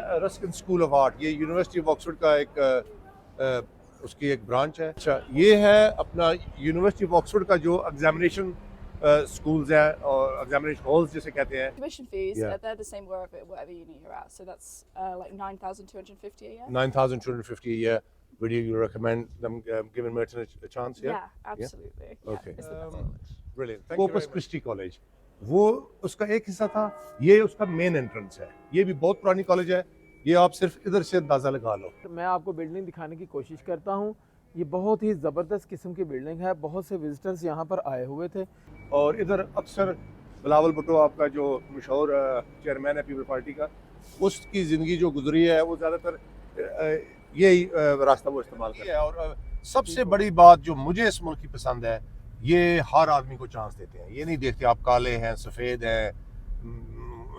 है Ruskin school of art, ये university of Oxford का उसकी एक ब्रांच है। अच्छा, ये है अपना यूनिवर्सिटी ऑफ ऑक्सफोर्ड का जो एग्जामिनेशन schools और examination halls जिसे कहते हैं। Tuition fees, Yeah. they're the same whatever uni you're at. So that's like 9,250 a year. 9,250 a year. Would you recommend them giving Merton a chance? Yeah. Absolutely. Okay. It's the best college. Brilliant. Corpus Christi College, वो उसका एक हिस्सा था, ये उसका main entrance है। ये भी बहुत पुरानी कॉलेज है, ये आप सिर्फ इधर से अंदाजा लगा लो। मैं आपको बिल्डिंग दिखाने की कोशिश करता हूँ। ये बहुत ही ज़बरदस्त किस्म की बिल्डिंग है, बहुत से विजिटर्स यहाँ पर आए हुए थे। और इधर अक्सर बिलावल भुट्टो आपका जो मशहूर चेयरमैन है पीपल पार्टी का, उसकी ज़िंदगी जो गुजरी है वो ज़्यादातर यही रास्ता वो इस्तेमाल करता है। और सबसे बड़ी बात जो मुझे इस मुल्क की पसंद है, ये हर आदमी को चांस देते हैं। ये नहीं देखते आप काले हैं, सफ़ेद हैं,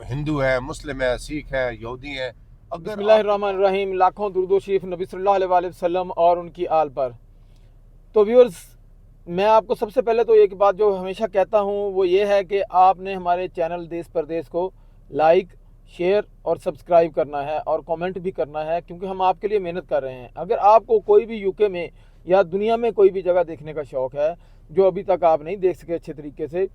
हिंदू है, मुस्लिम है, सिख है, यहूदी हैं। बिस्मिल्लाहिर्रहमानिर्रहीम, लाखों दुरूद शरीफ नबी सल्लल्लाहु अलैहि वसल्लम और उनकी आल पर। तो व्यूअर्स, मैं आपको सबसे पहले तो एक बात जो हमेशा कहता हूँ वो ये है कि आपने हमारे चैनल देश परदेश को लाइक, शेयर और सब्सक्राइब करना है और कमेंट भी करना है, क्योंकि हम आपके लिए मेहनत कर रहे हैं। अगर आपको कोई भी यूके में या दुनिया में कोई भी जगह देखने का शौक़ है जो अभी तक आप नहीं देख सके अच्छे तरीके से,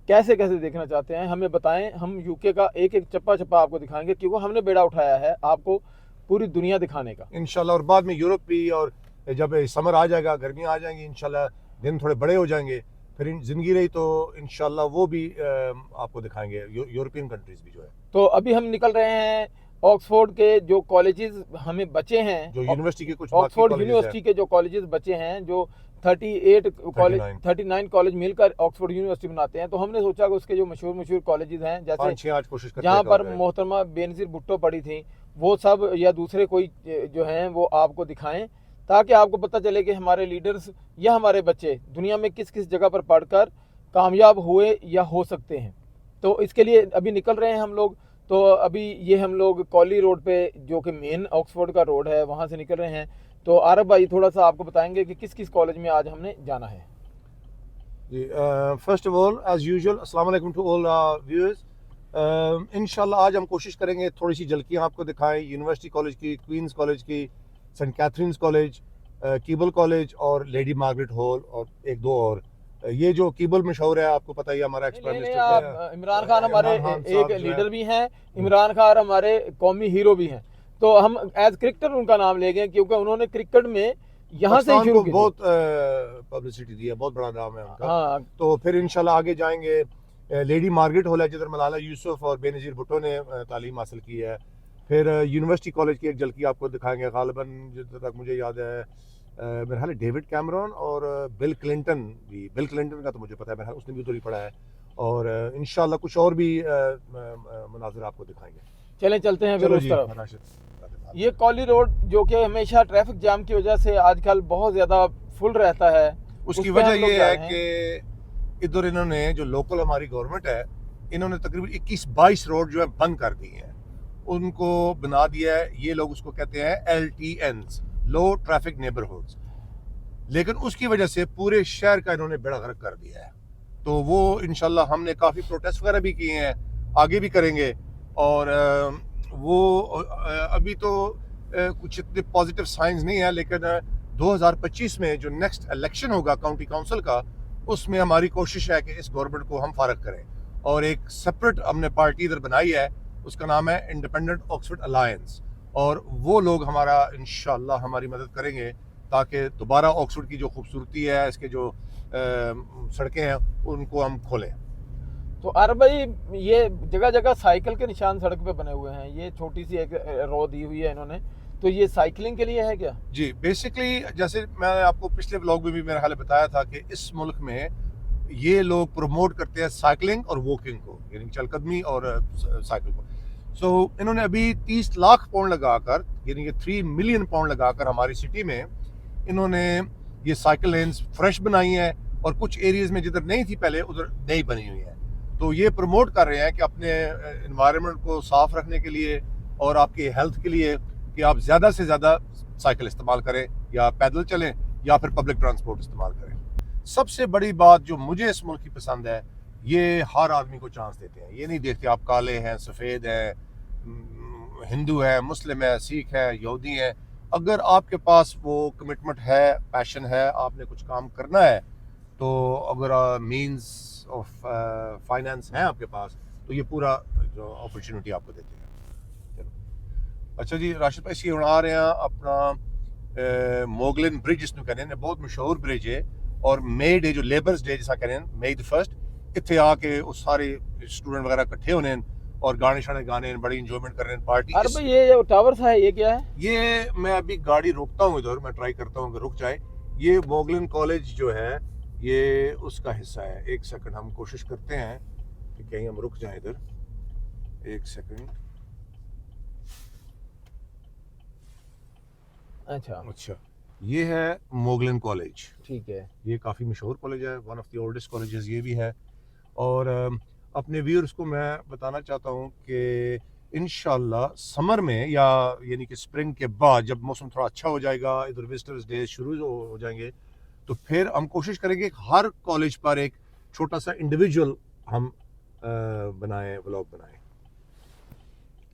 कैसे देखना चाहते हैं, हमें बताएं। हम यूके का एक एक चप्पा चप्पा आपको दिखाएंगे, क्योंकि हमने बेड़ा उठाया है आपको पूरी दुनिया दिखाने का इंशाल्लाह। और बाद में यूरोप भी, और जब समर आ जाएगा, गर्मियाँ आ जाएंगी, इंशाल्लाह दिन थोड़े बड़े हो जाएंगे, फिर ज़िंदगी रही तो इंशाल्लाह वो भी आपको दिखाएंगे, यूरोपियन कंट्रीज़ भी जो है। तो अभी हम निकल रहे हैं ऑक्सफोर्ड के जो कॉलेजेस हमें बचे हैं, जो यूनिवर्सिटी के कुछ ऑक्सफोर्ड यूनिवर्सिटी के जो कॉलेजेस बचे हैं, जो 39 कॉलेज मिलकर ऑक्सफोर्ड यूनिवर्सिटी बनाते हैं। तो हमने सोचा कि उसके जो मशहूर कॉलेजेस हैं, जैसे जहाँ पर मोहतरमा बेनज़ीर भुट्टो पढ़ी थी, वो सब या दूसरे कोई जो हैं वो आपको दिखाएं, ताकि आपको पता चले कि हमारे लीडर्स या हमारे बच्चे दुनिया में किस किस जगह पर पढ़कर कामयाब हुए या हो सकते हैं। तो इसके लिए अभी निकल रहे हैं हम लोग। तो अभी ये हम लोग कॉली रोड पे, जो कि मेन ऑक्सफोर्ड का रोड है, वहाँ से निकल रहे हैं। तो आरब भाई थोड़ा सा आपको बताएंगे कि किस किस कॉलेज में आज हमने जाना है। जी, first of all as usual अस्सलाम वालेकुम टू ऑल व्यूअर्स। इंशाल्लाह आज हम कोशिश करेंगे थोड़ी सी झलकियाँ आपको दिखाएं यूनिवर्सिटी कॉलेज की, क्वींस कॉलेज की, Saint Catherine's college, Keble college और लेडी मार्गरेट हॉल, और एक दो और। ये जो कीबल मशहूर है, आपको पता ही, हमारा ex prime minister Imran Khan हमारे एक लीडर भी हैं, इमरान खान हमारे कौमी हीरो भी हैं। तो हम एज क्रिकेटर उनका नाम ले गए, क्योंकि उन्होंने क्रिकेट में यहाँ से शुरू की, बहुत पब्लिसिटी दी है, बहुत बड़ा नाम है उनका। हाँ। तो फिर इंशाल्लाह आगे जाएंगे। लेडी मार्गरेट हॉल है जिधर मलाला यूसुफ और बेनज़ीर भुट्टो ने तालीम हासिल की है। फिर यूनिवर्सिटी कॉलेज की एक झलकी आपको दिखाएंगे, गालिबन जितना तक मुझे याद है मेरे ख्याल डेविड कैमरॉन और बिल क्लिंटन भी। बिल क्लिंटन का तो मुझे पता है, मेरे ख्याल उसने भी उधर ही पढ़ा है। और इंशाल्लाह कुछ और भी मनाज़िर आपको दिखाएंगे। चलें चलते हैं फिर उस तरफ। ये कॉली रोड जो कि हमेशा ट्रैफिक जाम की वजह से आजकल बहुत ज़्यादा फुल रहता है, उसकी वजह ये है कि इधर इन्होंने जो लोकल हमारी गवर्नमेंट है, इन्होंने तकरीबन 21-22 रोड जो है बंद कर दी हैं, उनको बना दिया है। ये लोग उसको कहते हैं LTNs, लो ट्रैफिक नेबरहुड्स। लेकिन उसकी वजह से पूरे शहर का इन्होंने बेड़ा गर्क कर दिया है। तो वो इंशाल्लाह हमने काफ़ी प्रोटेस्ट वगैरह भी किए हैं, आगे भी करेंगे। और वो अभी तो कुछ इतने पॉजिटिव साइंस नहीं है, लेकिन 2025 में जो नेक्स्ट इलेक्शन होगा काउंटी काउंसिल का, उसमें हमारी कोशिश है कि इस गवर्नमेंट को हम फारग करें। और एक सेपरेट हमने पार्टी इधर बनाई है, उसका नाम है इंडिपेंडेंट ऑक्सफोर्ड अलायंस। और वो लोग हमारा इंशाल्लाह हमारी मदद करेंगे, ताकि दोबारा ऑक्सफोर्ड की जो खूबसूरती है, इसके जो सड़कें हैं, उनको हम खोलें। तो आरब भाई, ये जगह जगह साइकिल के निशान सड़क पे बने हुए हैं, ये छोटी सी एक रो दी हुई है इन्होंने, तो ये साइकिलिंग के लिए है क्या? जी, बेसिकली जैसे मैंने आपको पिछले व्लॉग में भी मेरे ख्याल बताया था कि इस मुल्क में ये लोग प्रमोट करते हैं साइकिलिंग और वॉकिंग को, यानी चलकदमी और साइकिल को। सो इन्होंने अभी 30 लाख पाउंड लगाकर, यानी कि 3 मिलियन पाउंड लगाकर हमारी सिटी में इन्होंने ये साइकिल लेन्स फ्रेश बनाई हैं, और कुछ एरियाज में जिधर नहीं थी पहले उधर नई बनी हुई है। तो ये प्रमोट कर रहे हैं कि अपने एनवायरनमेंट को साफ रखने के लिए और आपकी हेल्थ के लिए कि आप ज़्यादा से ज़्यादा साइकिल इस्तेमाल करें, या पैदल चलें, या फिर पब्लिक ट्रांसपोर्ट इस्तेमाल करें। सबसे बड़ी बात जो मुझे इस मुल्क की पसंद है, ये हर आदमी को चांस देते हैं। ये नहीं देखते आप काले हैं, सफ़ेद हैं, हिंदू है, मुस्लिम है, सिख है, यहूदी है, अगर आपके पास वो कमिटमेंट है, पैशन है, आपने कुछ काम करना है, तो अगर मींस ऑफ फाइनेंस है आपके पास, तो ये पूरा जो अपॉर्चुनिटी आपको देते हैं। चलो अच्छा जी, राशिद भाई सी आ रहे हैं अपना मोगलिन ब्रिज जिसनों कहने हैं, बहुत मशहूर ब्रिज है, और मे डे जो लेबर्स डे जिसा कहने हैं, May the 1st, इतने आके उस सारे स्टूडेंट वगैरह इकट्ठे होने और गाने शाने गाने, बड़ी इंजॉयमेंट कर रहे हैं, पार्टी। अरे भाई ये जो टावर सा है ये क्या है? ये मैं अभी गाड़ी रोकता हूँ इधर, मैं ट्राई करता हूँ कि रुक जाए। ये मोगलिन कॉलेज जो है ये उसका हिस्सा है। एक सेकंड हम कोशिश करते हैं कि कहीं हम रुक जाएं इधर, एक सेकंड। अच्छा ये है मोगलिन कॉलेज, ठीक है। ये काफ़ी मशहूर कॉलेज है, one of the oldest colleges ये भी है। और अपने व्यूअर्स को मैं बताना चाहता हूँ कि इंशाल्लाह समर में, या यानी कि स्प्रिंग के बाद जब मौसम थोड़ा अच्छा हो जाएगा, इधर विजिटर्स डे शुरू हो जाएंगे, तो फिर हम कोशिश करेंगे कि हर कॉलेज पर एक छोटा सा इंडिविजुअल हम बनाएं, व्लॉग बनाएं।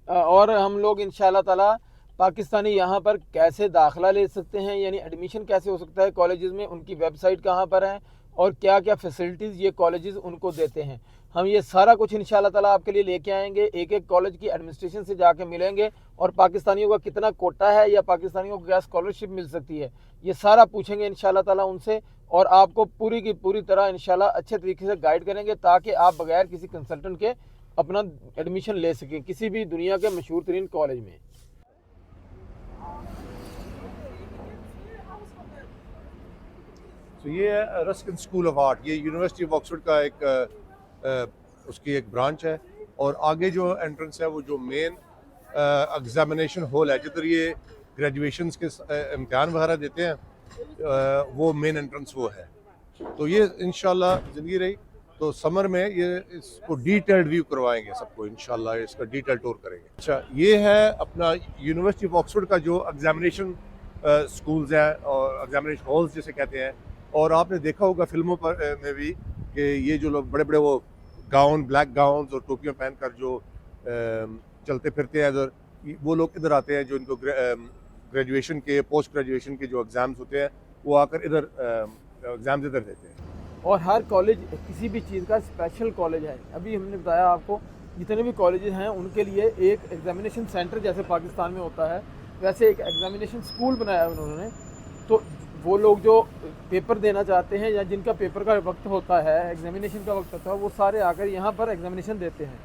और हम लोग इंशाल्लाह ताला पाकिस्तानी यहाँ पर कैसे दाखिला ले सकते हैं, यानी एडमिशन कैसे हो सकता है कॉलेजेस में, उनकी वेबसाइट कहाँ पर है और क्या क्या फैसिलिटीज़ ये कॉलेजेस उनको देते हैं, हम ये सारा कुछ इंशाल्लाह ताला आपके लिए लेके आएंगे। एक एक कॉलेज की एडमिनिस्ट्रेशन से जाके मिलेंगे और पाकिस्तानियों का कितना कोटा है या पाकिस्तानियों को क्या स्कॉलरशिप मिल सकती है, ये सारा पूछेंगे इंशाल्लाह ताला उनसे, और आपको पूरी की पूरी तरह इंशाल्लाह अच्छे तरीके से गाइड करेंगे ताकि आप बगैर किसी कंसल्टेंट के अपना एडमिशन ले सकें किसी भी दुनिया के मशहूर तरीन कॉलेज में। तो ये है रस्किन स्कूल ऑफ आर्ट, ये यूनिवर्सिटी ऑफ ऑक्सफोर्ड का एक उसकी एक ब्रांच है। और आगे जो एंट्रेंस है वो जो मेन एग्जामिनेशन हॉल है, जिधर ये ग्रेजुएशंस के इम्तिहान वगैरह देते हैं, वो मेन एंट्रेंस वो है। तो ये इंशाल्लाह ज़िंदगी रही तो समर में ये इसको डिटेल्ड व्यू करवाएंगे सबको, इंशाल्लाह इसका डिटेल टूर करेंगे। अच्छा, ये है अपना यूनिवर्सिटी ऑफ ऑक्सफोर्ड का जो एग्जामिनेशन स्कूल्स हैं और एग्जामिनेशन हॉल्स जिसे कहते हैं। और आपने देखा होगा फिल्मों पर में भी कि ये जो लोग बड़े बड़े वो गाउन, ब्लैक गाउन्स और टोपियाँ पहनकर जो चलते फिरते हैं इधर, वो लोग इधर आते हैं जो इनको ग्रेजुएशन के, पोस्ट ग्रेजुएशन के जो एग्ज़ाम्स होते हैं वो आकर इधर एग्ज़ाम्स इधर देते हैं। और हर कॉलेज किसी भी चीज़ का स्पेशल कॉलेज है। अभी हमने बताया आपको जितने भी कॉलेजेस हैं उनके लिए एक एग्जामिनेशन सेंटर जैसे पाकिस्तान में होता है वैसे एक एग्जामिनेशन स्कूल बनाया है उन्होंने। तो वो लोग जो पेपर देना चाहते हैं या जिनका पेपर का वक्त होता है, एग्जामिनेशन का वक्त होता है, वो सारे आकर यहाँ पर एग्जामिनेशन देते हैं।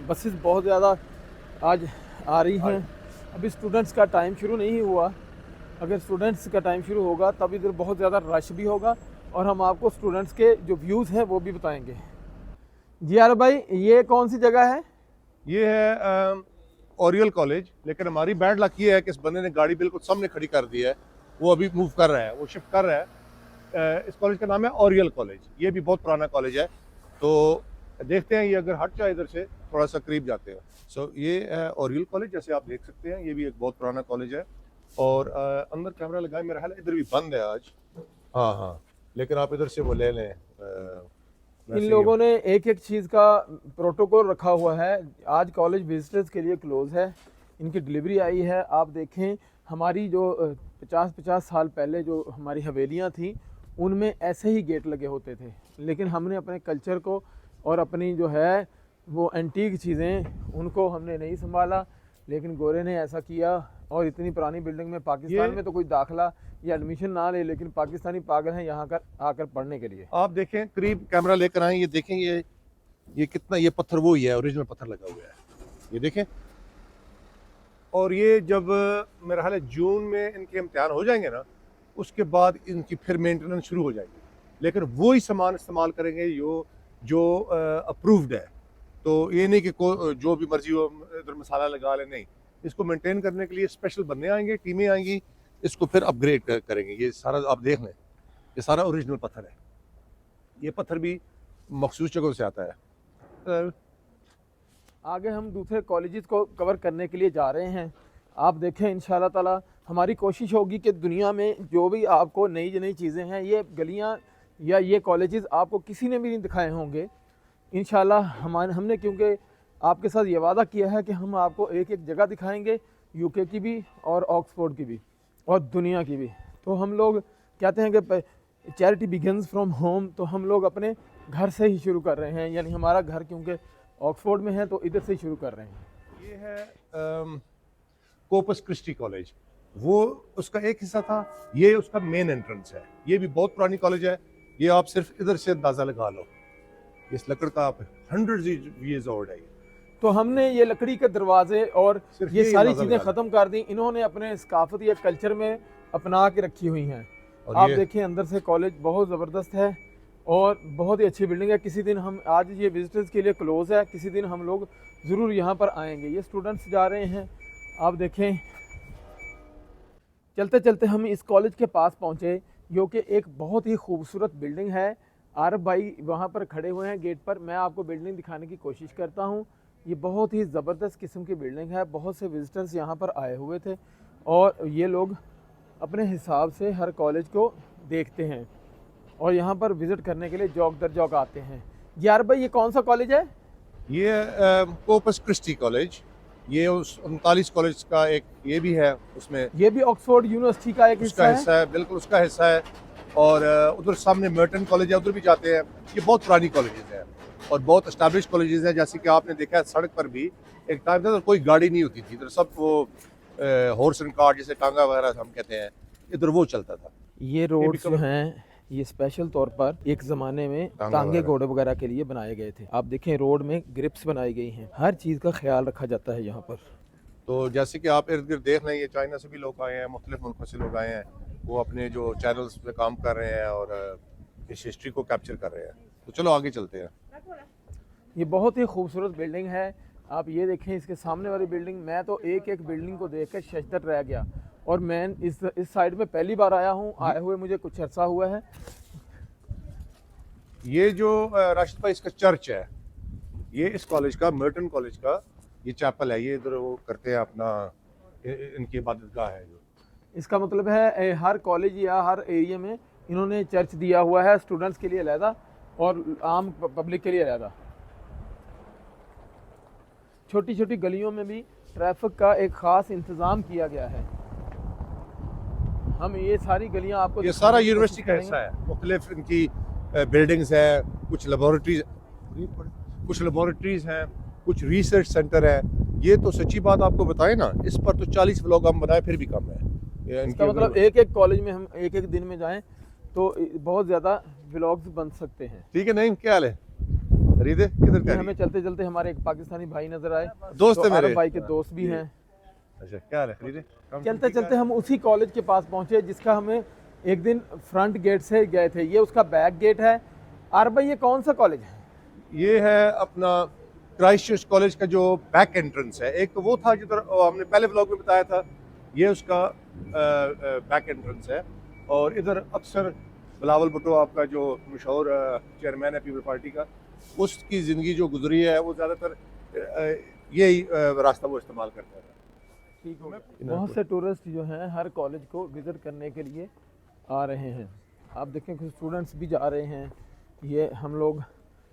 बसेस बहुत ज़्यादा आज आ रही हैं। अभी स्टूडेंट्स का टाइम शुरू नहीं हुआ, अगर स्टूडेंट्स का टाइम शुरू होगा तब इधर बहुत ज़्यादा रश भी होगा और हम आपको स्टूडेंट्स के जो व्यूज़ हैं वो भी बताएंगे। जी यार भाई, ये कौन सी जगह है? ये है ओरियल कॉलेज, लेकिन हमारी बैड लक ये है कि इस बंदे ने गाड़ी बिल्कुल सामने खड़ी कर दी है, वो अभी मूव कर रहा है, वो शिफ्ट कर रहा है। इस कॉलेज का नाम है ओरियल कॉलेज, ये भी बहुत पुराना कॉलेज है। तो देखते हैं ये अगर हट जाए इधर से थोड़ा सा करीब जाते हैं। सो ये है ओरियल कॉलेज, जैसे आप देख सकते हैं, ये भी एक बहुत पुराना कॉलेज है। और अंदर कैमरा लगाए, मेरा ख्याल है इधर भी बंद है आज। हाँ, लेकिन आप इधर से वो ले लें। इन लोगों ने एक एक चीज़ का प्रोटोकॉल रखा हुआ है। आज कॉलेज विजिटर्स के लिए क्लोज है, इनकी डिलीवरी आई है। आप देखें, हमारी जो 50-50 साल पहले जो हमारी हवेलियां थी उनमें ऐसे ही गेट लगे होते थे, लेकिन हमने अपने कल्चर को और अपनी जो है वो एंटीक चीज़ें उनको हमने नहीं संभाला, लेकिन गोरे ने ऐसा किया। और इतनी पुरानी बिल्डिंग में पाकिस्तान में तो कोई दाखिला या एडमिशन ना ले, लेकिन पाकिस्तानी पागल हैं यहाँ कर आकर पढ़ने के लिए। आप देखें, करीब कैमरा लेकर आए, ये देखें, ये कितना, ये पत्थर वो ही है, ओरिजिनल पत्थर लगा हुआ है, ये देखें। और ये जब मेरा ख्याल है जून में इनके इम्तिहान हो जाएंगे ना, उसके बाद इनकी फिर मेंटेनेंस शुरू हो जाएगी, लेकिन वही सामान इस्तेमाल करेंगे जो अप्रूव्ड है। तो ये नहीं कि जो भी मर्जी हो इधर मसाला लगा ले, नहीं, इसको मेंटेन करने के लिए स्पेशल बंदे आएंगे, टीमें आएंगी, इसको फिर अपग्रेड करेंगे। ये सारा आप देख लें, ये सारा ओरिजिनल पत्थर है, ये पत्थर भी मखसूस जगहों से आता है। आगे हम दूसरे कॉलेजेस को कवर करने के लिए जा रहे हैं। आप देखें, इंशाल्लाह ताला हमारी कोशिश होगी कि दुनिया में जो भी आपको नई नई चीज़ें हैं, ये गलियां या ये कॉलेजेस आपको किसी ने भी नहीं दिखाए होंगे। इंशाल्लाह हमने क्योंकि आपके साथ ये वादा किया है कि हम आपको एक एक जगह दिखाएंगे, यूके की भी और ऑक्सफोर्ड की भी और दुनिया की भी। तो हम लोग कहते हैं कि चैरिटी बिगिंस फ्रॉम होम, तो हम लोग अपने घर से ही शुरू कर रहे हैं, यानी हमारा घर क्योंकि ऑक्सफोर्ड में है तो इधर से ही शुरू कर रहे हैं। ये है कोपस क्रिस्टी कॉलेज, वो उसका एक हिस्सा था, ये उसका मेन एंट्रेंस है। ये भी बहुत पुरानी कॉलेज है, ये आप सिर्फ इधर से अंदाजा लगा लो, इस लकड़ का आप 100 years old है ये। तो हमने ये लकड़ी के दरवाजे और सिर्फ ये ये सारी अंदाजा चीज़ें लगा ख़त्म कर दी, इन्होंने अपने सकाफत या कल्चर में अपना के रखी हुई हैं। और आप ये देखें अंदर से कॉलेज बहुत ज़बरदस्त है और बहुत ही अच्छी बिल्डिंग है। किसी दिन हम, आज ये विजिटर्स के लिए क्लोज़ है, किसी दिन हम लोग ज़रूर यहाँ पर आएंगे। ये स्टूडेंट्स जा रहे हैं, आप देखें। चलते चलते हम इस कॉलेज के पास पहुँचे, जो कि एक बहुत ही खूबसूरत बिल्डिंग है। आरब भाई वहाँ पर खड़े हुए हैं गेट पर, मैं आपको बिल्डिंग दिखाने की कोशिश करता हूँ। ये बहुत ही ज़बरदस्त किस्म की बिल्डिंग है। बहुत से विजिटर्स यहाँ पर आए हुए थे और ये लोग अपने हिसाब से हर कॉलेज को देखते हैं और यहाँ पर विज़िट करने के लिए जौक दर जौक आते हैं। यार भाई, ये कौन सा कॉलेज है? ये कोपस क्रिस्टी कॉलेज, ये उस 39 कॉलेज का एक ये भी है, उसमें ये भी ऑक्सफोर्ड यूनिवर्सिटी का एक उसका हिस्सा है। हिस्सा है, बिल्कुल उसका हिस्सा है। और उधर सामने मर्टन कॉलेज है, उधर भी जाते हैं। ये बहुत पुरानी कॉलेजेस हैं और बहुत एस्टैब्लिश कॉलेजेस हैं। जैसे कि आपने देखा है सड़क पर भी एक टाइम था तो कोई गाड़ी नहीं होती थी, इधर सब वो हॉर्स एंड कार्ट, जैसे टांगा वगैरह हम कहते हैं, इधर वो चलता था। ये रोड जो हैं ये स्पेशल तौर पर एक ज़माने में टांगे घोड़े वगैरह के लिए बनाए गए थे। आप देखें रोड में ग्रिप्स बनाई गई हैं, हर चीज़ का ख्याल रखा जाता है यहाँ पर। तो जैसे कि आप इर्द गिर्द देख रहे हैं, ये चाइना से भी लोग आए हैं, मुख्तलिफ मुल्कों से लोग आए हैं, वो अपने जो चैनल्स पे काम कर रहे हैं और इस हिस्ट्री को कैप्चर कर रहे हैं। तो चलो आगे चलते हैं। ये बहुत ही खूबसूरत बिल्डिंग है। आप ये देखें, इसके सामने वाली बिल्डिंग, मैं तो एक एक बिल्डिंग को देख कर शजदर रह गया। और मैं इस साइड में पहली बार आया हूँ, आए हुए मुझे कुछ अरसा हुआ है। ये जो राशिद भाई इसका चर्च है, ये इस कॉलेज का, मर्टन कॉलेज का ये चैपल है। ये इधर वो करते हैं अपना, इनकी इबादतगाह है जो। इसका मतलब है हर कॉलेज या हर एरिया में इन्होंने चर्च दिया हुआ है, स्टूडेंट्स के लिए अलहदा और आम पब्लिक के लिए अलहदा। छोटी छोटी गलियों में भी ट्रैफिक का एक ख़ास इंतज़ाम किया गया है। हम ये सारी गलियां आपको, ये सारा यूनिवर्सिटी का हिस्सा है। मुख्तलिफ इनकी बिल्डिंग्स हैं, कुछ लेबॉरेटरीज हैं, कुछ रिसर्च सेंटर है। ये तो सच्ची बात आपको बताएं ना, इस पर तो 40 व्लॉग हम बनाए फिर भी कम है। इसका मतलब एक एक कॉलेज में हम एक एक दिन में जाएं तो बहुत ज़्यादा व्लॉग्स बन सकते हैं। ठीक है। नहीं, क्या हाल है रीदे, किधर का हमें चलते चलते हमारे एक पाकिस्तानी भाई नजर आए, दोस्त है तो मेरे अरब भाई के दोस्त भी हैं। अच्छा, क्या हाल है रीदे? चलते चलते हम उसी कॉलेज के पास पहुंचे जिसका हमें एक दिन फ्रंट गेट से गए थे। ये उसका बैक गेट है। अरब भाई, ये कौन सा कॉलेज है? ये है अपना क्राइस्ट चर्च कॉलेज का जो बैक एंट्रेंस है। एक तो वो था जिधर हमने पहले ब्लॉग में बताया था, ये उसका बैक एंट्रेंस है। और इधर अक्सर बिलावल भुट्टो, आपका जो मशहूर चेयरमैन है पीपल पार्टी का, उसकी ज़िंदगी जो गुजरी है वो ज़्यादातर यही रास्ता वो इस्तेमाल करता था। ठीक हो गया। बहुत से टूरिस्ट जो हैं हर कॉलेज को विज़िट करने के लिए आ रहे हैं। आप देखें कुछ स्टूडेंट्स भी जा रहे हैं। ये हम लोग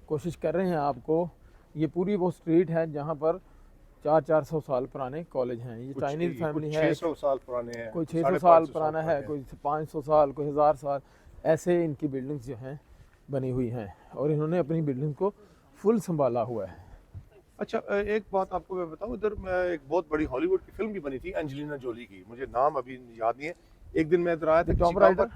कोशिश कर रहे हैं आपको, ये पूरी वो स्ट्रीट है जहाँ पर 400 साल पुराने कॉलेज हैं। ये चाइनीज़ फैमिली है, 600 साल पुराने हैं, कोई 600 साल पुराना है, कोई 500 साल, कोई 1000 साल, ऐसे इनकी बिल्डिंग्स जो हैं बनी हुई हैं और इन्होंने अपनी बिल्डिंग को फुल संभाला हुआ है। अच्छा, एक बात आपको मैं बताऊं, इधर एक बहुत बड़ी हॉलीवुड की फिल्म भी बनी थी एंजेलिना जोली की, मुझे नाम अभी याद नहीं है। एक दिन मैं इधर आया था टॉम राइडर,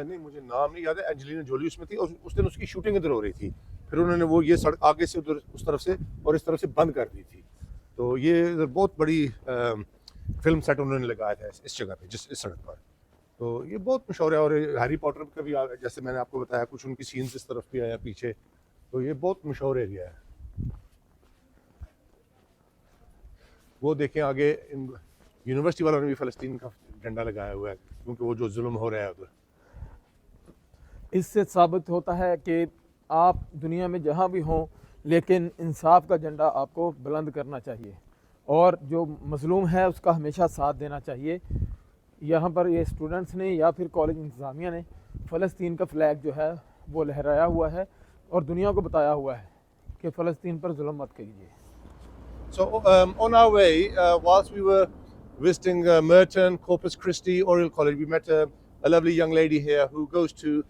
नहीं मुझे नाम नहीं याद है। एंजेलिना जोली उसमें थी और उस दिन उसकी शूटिंग इधर हो रही थी। फिर उन्होंने वो ये सड़क आगे से उधर उस तरफ से और इस तरफ से बंद कर दी थी। तो ये इधर बहुत बड़ी फिल्म सेट उन्होंने लगाया था इस जगह पे, इस सड़क पर। तो ये बहुत मशहूर है। और हैरी पॉटर का भी जैसे मैंने आपको बताया, कुछ उनकी सीन्स इस तरफ भी आया पीछे। तो ये बहुत मशहूर एरिया है। वो देखें आगे, यूनिवर्सिटी वालों ने भी फ़लस्तीन का झंडा लगाया हुआ है, क्योंकि वो जो जुल्म हो रहा है उधर। इससे साबित होता है कि आप दुनिया में जहाँ भी हों, लेकिन इंसाफ का झंडा आपको बुलंद करना चाहिए और जो मजलूम है उसका हमेशा साथ देना चाहिए। यहाँ पर ये स्टूडेंट्स ने या फिर कॉलेज इंतज़ामिया ने फ़लस्तीन का फ्लैग जो है वो लहराया हुआ है और दुनिया को बताया हुआ है कि फ़लस्तीन पर जुल्म मत कीजिए। So on our way, whilst we were visiting Merton, Corpus Christi, Oriel College, we met a lovely young lady here who goes to,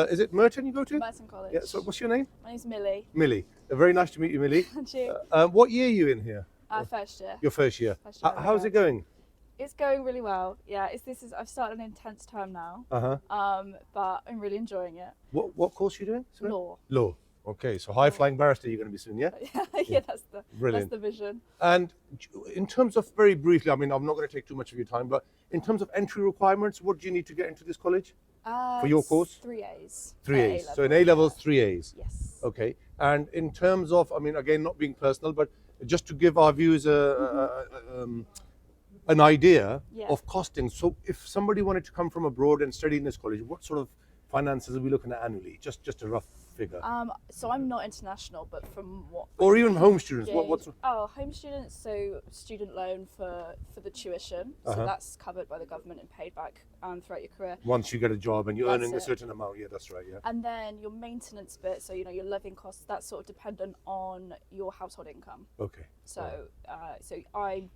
is it Merton you go to? Merton College. Yeah, so what's your name? My name's Millie. Millie. Very nice to meet you, Millie. And you? What year are you in here? First year. Your first year. First year How's it going? It's going really well. Yeah, I've started an intense term now. But I'm really enjoying it. What course are you doing? Sorry? Law. Law. Okay, so high flying barrister you're going to be soon, yeah? Yeah, that's Brilliant. the vision. And in terms of, very briefly, I mean, I'm not going to take too much of your time, but in terms of entry requirements, what do you need to get into this college? For your It's course? 3 A's. 3 A's. So in A levels, 3 A's. Yes. Okay. And in terms of, I mean, again, not being personal, but just to give our viewers an idea Yeah. of costing. So if somebody wanted to come from abroad and study in this college, what sort of finances are we looking at annually? Just a rough figure. So I'm not international, but from what Or even home students. What's home students, so student loan for the tuition. So that's covered by the government and paid back throughout your career. once you get a job and you're That's earning a it. certain amount? Yeah, that's right. Yeah. And then your maintenance bit, so your living costs, that's sort of dependent on your household income. Okay. So I'm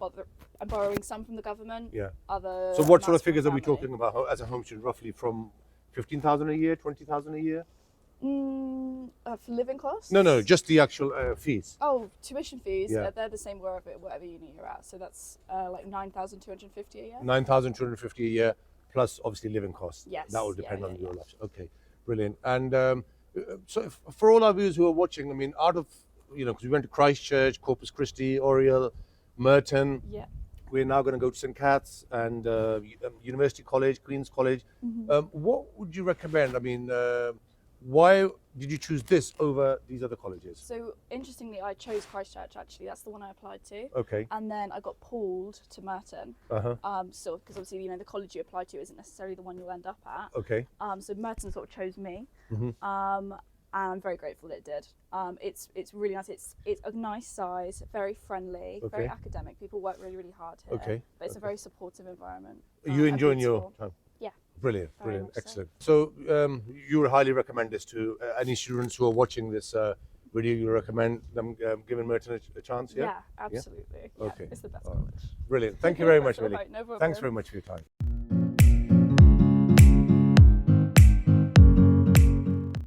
borrowing some from the government. Yeah. Other So what sort amounts of figures from are we family. talking about as a home student? Roughly from 15,000 a year, 20,000 a year? For living costs? No, just the actual fees. Oh, tuition fees. Yeah. They're the same whatever uni you're at. So that's like 9,250 a year. 9,250 a year, plus obviously living costs. Yes, That will yeah, depend yeah, on your yeah. life. Okay, brilliant. And so for all our viewers who are watching, I mean, out of, because we went to Christchurch, Corpus Christi, Oriel, Merton. Yeah. We're now going to go to St. Cat's and University College, Queen's College. What would you recommend? I mean, why did you choose this over these other colleges? So interestingly, I chose Christchurch actually. That's the one I applied to. Okay. And then I got pulled to Merton. So because obviously the college you apply to isn't necessarily the one you'll end up at. Okay. So Merton sort of chose me. And I'm very grateful that it did. It's really nice. It's a nice size, very friendly, very Okay. academic. People work really, really hard here. Okay, But it's a very supportive environment. Are you and enjoying your beautiful. time? Yeah. Brilliant, Very brilliant, much so. excellent. So you would highly recommend this to any students who are watching this video? You recommend them giving Merton a chance? Yeah. Yeah, absolutely. Yeah, Okay. it's the best All right. college. Brilliant. Thank you very much, That's all Millie. right, no problem. Thanks very much for your time.